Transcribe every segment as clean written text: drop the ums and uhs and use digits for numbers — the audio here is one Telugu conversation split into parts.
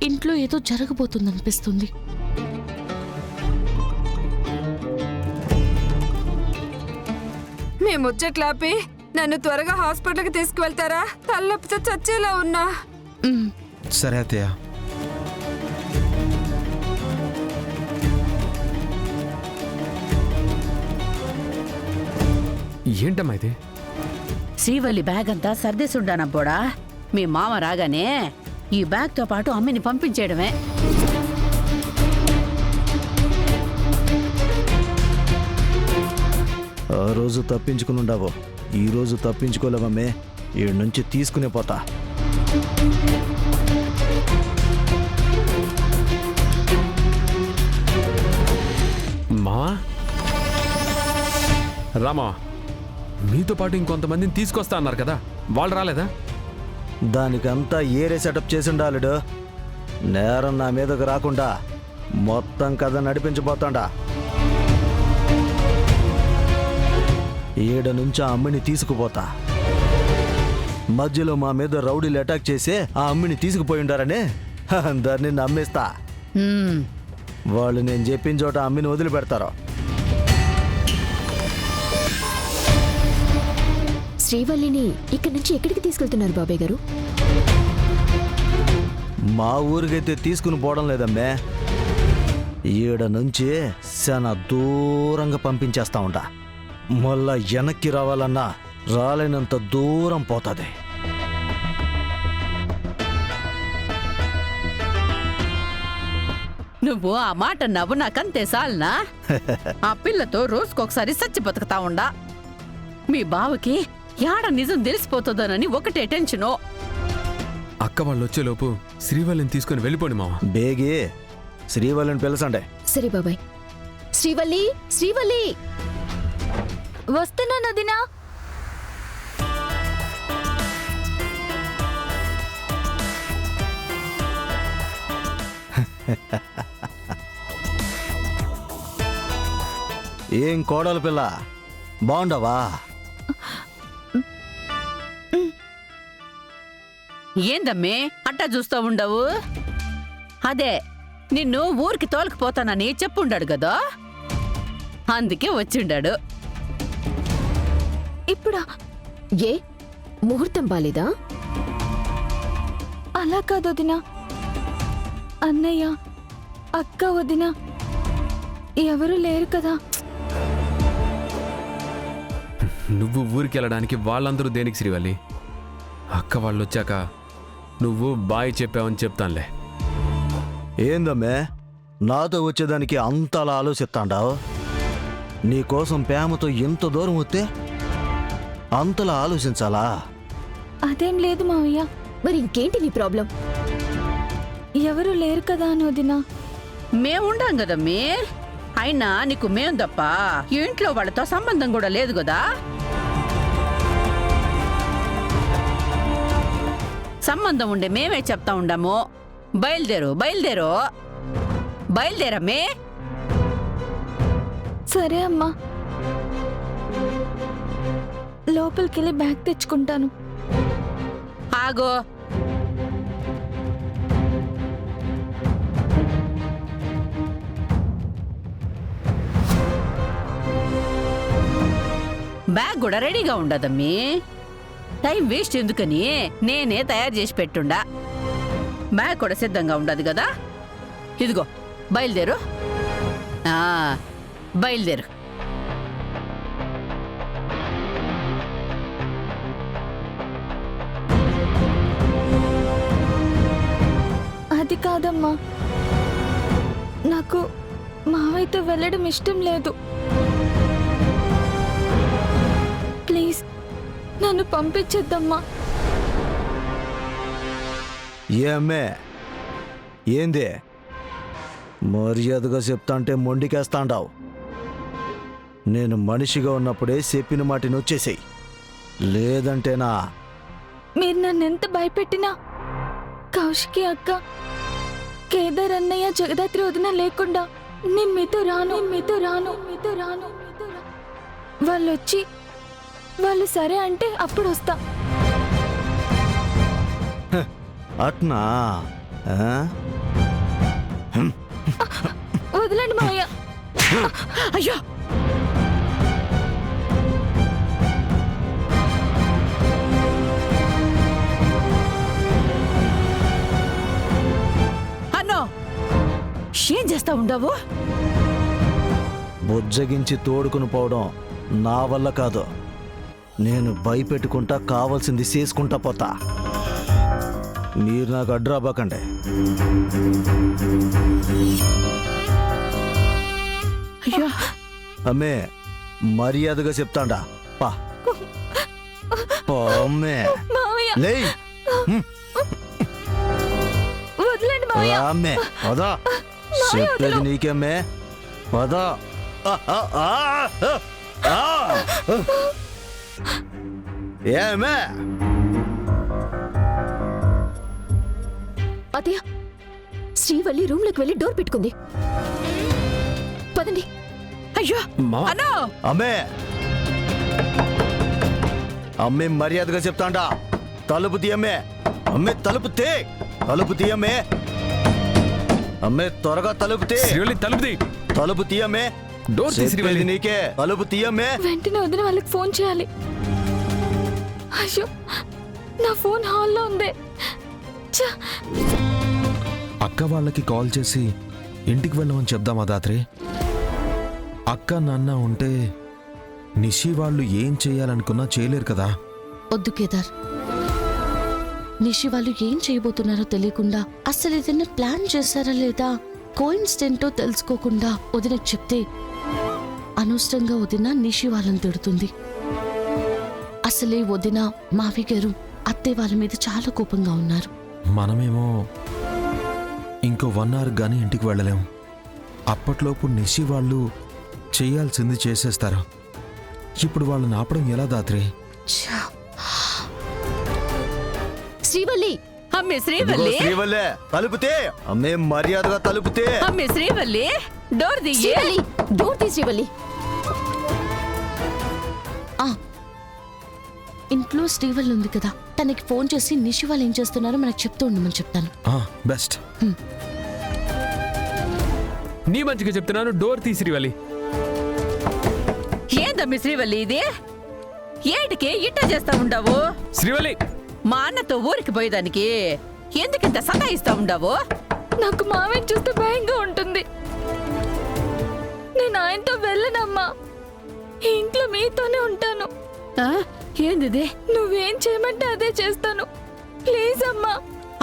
ఇంట్లో ఏదో జరగబోతుందనిపిస్తుంది. మీ ముచ్చట్లాపి నన్ను త్వరగా హాస్పిటల్కి తీసుకువెళ్తారా? తలనొప్పితో చచ్చేలా ఉన్నా. సరే అత్తయ్య. ఏంటమ్మా ఇది? శ్రీవల్లి బ్యాగ్ అంతా సర్దేసుండానబ్బోడా. మీ మామ రాగానే ఈ బ్యాగ్తో పాటు అమ్మిని పంపించేయడమే. ఆ రోజు తప్పించుకునుండావు, ఈ రోజు తప్పించుకోలేవమ్మే. ఈడ నుంచి తీసుకునే పోతా. మావా, రామా, మీతో పాటు ఇంకొంతమందిని తీసుకొస్తా అన్నారు కదా, వాళ్ళు రాలేదా? దానికంతా ఏరే సెటప్ చేసి ఉండాలిడు. నేరం నా మీదకు రాకుండా మొత్తం కథ నడిపించబోతాండా. ఈడ నుంచి ఆ అమ్మిని తీసుకుపోతా. మధ్యలో మా మీద రౌడీలు అటాక్ చేసి ఆ అమ్మిని తీసుకుపోయి ఉండారని అందరినీ నమ్మేస్తా. హ్మ్, వాళ్ళు నేను చెప్పిన చోట అమ్మిని వదిలిపెడతారు. శ్రీవల్లిని ఇక్కడి నుంచి ఎక్కడికి తీసుకెళ్తున్నారు బాబాయ్ గారు? మా ఊరికైతే తీసుకుని పోవడం లేదమ్మే. ఈడ నుంచి చాలా దూరంగా పంపించేస్తా ఉంటా. మళ్ళా వెనక్కి రావాలన్నా రాలేనంత దూరం పోతుంది. నువ్వు ఆ మాట నవ్వు నాకంతే సాల్నా? ఆ పిల్లతో రోజుకొకసారి సచ్చి బతుకుతా ఉండా. మీ బావకి యాడ నిజం తెలిసిపోతుందోనని ఒకటే టెన్షను. అక్క వాళ్ళు వచ్చేలోపు శ్రీవల్లిని తీసుకొని వెళ్ళిపోండి మావా. బేగి శ్రీవల్లిని పిలసండి. సరే బాబాయ్. శ్రీవల్లి, శ్రీవల్లి, వస్తున్నా నదినా. ఏం కోడలు పిల్ల, బాగుండవా? ఏందమ్మే అట్టా చూస్తూ ఉండవు? అదే నిన్ను ఊరికి తోలుకుపోతానని చెప్పుండాడు కదా, అందుకే వచ్చిండాడు. ఇప్పుడా? ఏ ముహూర్తం బాలేదా? అలా కాదు వదినా. అన్నయ్య, అక్క, వదిన ఎవరు లేరు కదా. నువ్వు ఊరికి వెళ్ళడానికి వాళ్ళందరూ దేనికి శ్రీవల్లి? అక్క వాళ్ళు వచ్చాక నువ్వు బాయ్ చెప్పావని చెప్తానులే. ఏందమ్మే నాతో వచ్చేదానికి అంతలా ఆలోచిస్తాండావు? నీకోసం ప్రేమతో ఎంత దూరం వస్తే అంతలా ఆలోచించాలా? అదేం లేదు మావయ్య. మరి ఇంకేంటి నీ ప్రాబ్లం? ఎవరు లేరు కదా అని వదినా. మేముండాం కదమ్మే. అయినా నీకు మేం తప్ప ఇంట్లో వాళ్ళతో సంబంధం కూడా లేదు కదా. సంబంధం ఉండే మేమే చెప్తా ఉండాము. బయలుదేరు, బయలుదేరు, బయలుదేరమ్మే. సరే అమ్మా, లోపలికెళ్ళి బ్యాగ్ తెచ్చుకుంటాను. ఆగో, బ్యాగ్ కూడా రెడీగా ఉండదమ్మీ. టైం వేస్ట్ ఎందుకని నేనే తయారు చేసి పెట్టుండా. బ్యాగ్ కూడా సిద్ధంగా ఉండదు కదా. ఇదిగో బయలుదేరు, బయలుదేరు. అది కాదమ్మా, నాకు మావయ్యతో వెళ్ళడం ఇష్టం లేదు. ప్లీజ్ నన్ను పంపించొద్దమ్మా. ఏ అమ్మే, ఏంది మర్యాదగా చెప్తాంటే మొండికేస్తాండావు? నేను మనిషిగా ఉన్నప్పుడే చెప్పిన మాటిని వచ్చేసేయి, లేదంటేనా? మీరు నన్ను ఎంత భయపెట్టినా కౌశికి అక్క, కేదార్ అన్నయ్య, జగదాత్రి వదిన లేకుండా నేను మీతో రాను, మీతో రాను, మీతో రాను. వాళ్ళు వచ్చి వాళ్ళు సరే అంటే అప్పుడు వస్తా. అట్నా? ఆ? వదలండి మావయ్య. అయ్యో అన్నో ఏం చేస్తా ఉండవు? బుజ్జగించి తోడుకుని పోవడం నా వల్ల కాదు. నేను భయపెట్టుకుంటా కావాల్సింది చేసుకుంటా పోతా. మీరు నాకు అడ్రాబాకండి. అయ్యో అమ్మే మర్యాదగా చెప్తాండా పా పో అమ్మే. మావయ్య లేయ్ వదలండి మావయ్య. అమ్మే పదా చెప్పేది నీకేమ్మే పదా. ఏమే అత్తయ్య, శ్రీవల్లి రూమ్ లోకి వెళ్ళి డోర్ పెట్టుకుంది. పదండి. అయ్యో మా అన్నో అమ్మే అమ్మే మర్యాదగా చెప్తాండా తలుపు తీయమ్మే. అమ్మే తలుపు తే తలుపు తీయమ్మే. అమ్మే త్వరగా తలుపు తీ శ్రీవల్లి తలుపు తీ. తలుపు తీయమ్మే. డోర్ తీ చెప్పేది శ్రీవల్లి. నీకే తలుపు తీయమ్మే. వెంటనే వదిన వాళ్ళకి ఫోన్ చేయాలి. అయ్యో నా ఫోన్ హాల్లో ఉంది. ఛ! అక్క వాళ్ళకి కాల్ చేసి ఇంటికి వెళ్ళమని చెప్దామా దాత్రి? అక్క నాన్న ఉంటే నిషి వాళ్ళు ఏం చేయాలనుకున్నా చేయలేరు కదా. వద్దు కేదార్. నిషి వాళ్ళు ఏం చేయబోతున్నారో తెలియకుండా, అసలు ఏదైనా ప్లాన్ చేశారా లేదా కోయిన్సిడెంటో తెలుసుకోకుండా వదినకు చెప్తే అనవసరంగా వదిన నిషి వాళ్ళని తిడుతుంది. అసలే వదిన మావి గారు అత్తయ్య వాళ్ళ మీద చాలా కోపంగా ఉన్నారు. మనమేమో ఇంకో 1 hour గానీ ఇంటికి వెళ్ళలేం. అప్పట్లోపు నిషి వాళ్ళు చేయాల్సింది చేసేస్తారు. ఇప్పుడు వాళ్ళని ఆపడం ఎలా దాత్రి? ఛా! శ్రీవల్లి, అమ్మే ఇదిగో శ్రీవల్లి, శ్రీవల్లే తలుపు తీ. అమ్మే మర్యాదగా తలుపు తీ. అమ్మే శ్రీవల్లి, డోర్ దియ్యి. శ్రీవల్లి, డోర్ తీ శ్రీవల్లి. ఆ, ఇంట్లో శ్రీవల్లి ఉంది కదా, తనకి ఫోన్ చేసి నిషి వాళ్ళు ఏం చేస్తున్నారో మనకు చెప్తూ ఉండమని చెప్తాను. బెస్ట్. నీ మంచిగా చెప్తున్నాను, డోర్ తీ శ్రీవల్లి. ఏందమ్మి శ్రీవల్లి ఇది? ఏటికి ఇట్ట చేస్తా ఉండవు? శ్రీవల్లి మా అన్నతో ఊరికి పోయేదానికి ఎందుకింత సతాయిస్తా ఉండవు? నాకు మావయ్యని చూస్తే భయంగా ఉంటుంది. నేను ఆయనతో వెళ్ళనమ్మా. ఈ ఇంట్లో మీతోనే ఉంటాను. ఆ? ఏందిది? నువ్వేం చేయమంటే అదే చేస్తాను. ప్లీజ్ అమ్మా.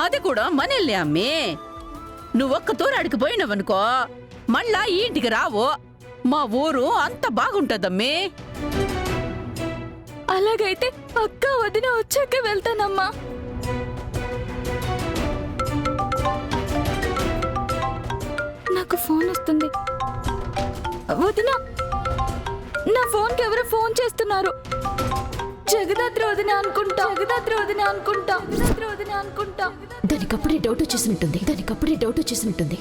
అది కూడా మనల్ని అమ్మి. నువ్వొక్క తూరాడికి పోయినవనుకో మళ్ళా ఈ ఇంటికి రావు. మా ఊరు అంత బాగుంటదమ్మి. అలాగైతే అక్క వదిన వచ్చాక వెళ్తానమ్మా. నాకు ఫోన్ వస్తుంది. వదిన, నా ఫోన్కి ఎవరో ఫోన్ చేస్తున్నారు. జగదాత్రి వదిన అనుకుంటా. జగదాత్రి వదిన అనుకుంటా. జగదాత్రి వదిన అనుకుంటా. దానికప్పుడే డౌట్ వచ్చేసినట్టుంది.